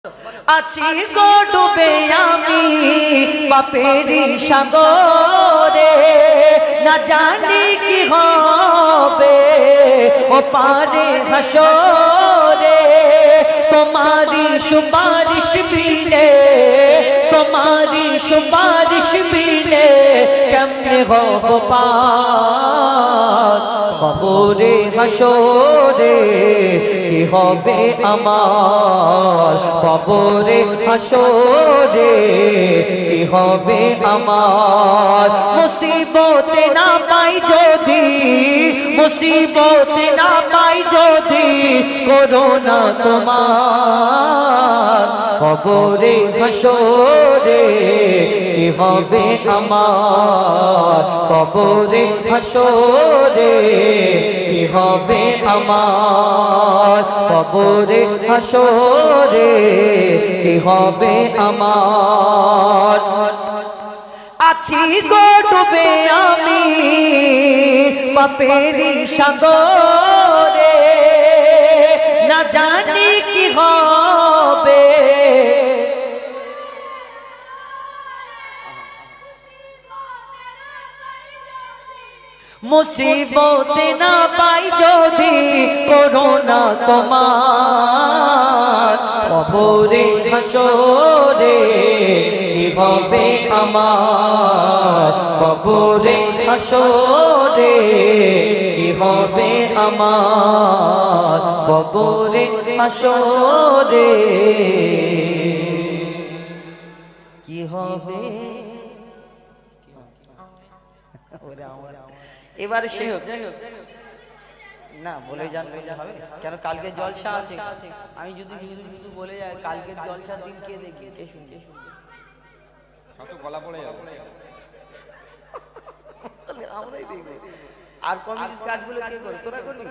আছি গো ডুবে আমি পাপেরি সাগরে, না জানি কি হবে ও পারে হাসরে। তোমারি সুপারিশ বিনে, তোমারি সুপারিশ বিনে কেমনে হব পার কবরে হাসরে। কি হবে আমার কবরে হাসরে, কি হবে আমার। মুসিবতে না পাই যদি, মুসিবতে না পাই যদি করোনা তোমার কবরে হাসরে। কি হবে আমার কবরে হাসরে, কি হবে আমার কবরে হাসরে, কি হবে আমার। আছি গো ডুবে আমি পাপেরি সাগরে, না জানি কি হবে। মুসিবতে না পাই যদি করোনা তোমার কবরে হাসরে। কি হবে আমার কবরে হাসরে, কি হবে আমার কবরে হাসরে, কি হবে। এবারে সে না বলে যান হবে কেন, কালকে জলসা আছে। আমি যদি শুধু শুধু বলে যাই কালকের জলসার দিন কে দেখবে, কে শুনবে, কত গলা পড়ে যাবে। আমরাই দেখবো। আর কমিটির কাজগুলো কে করে, তোরা করবি?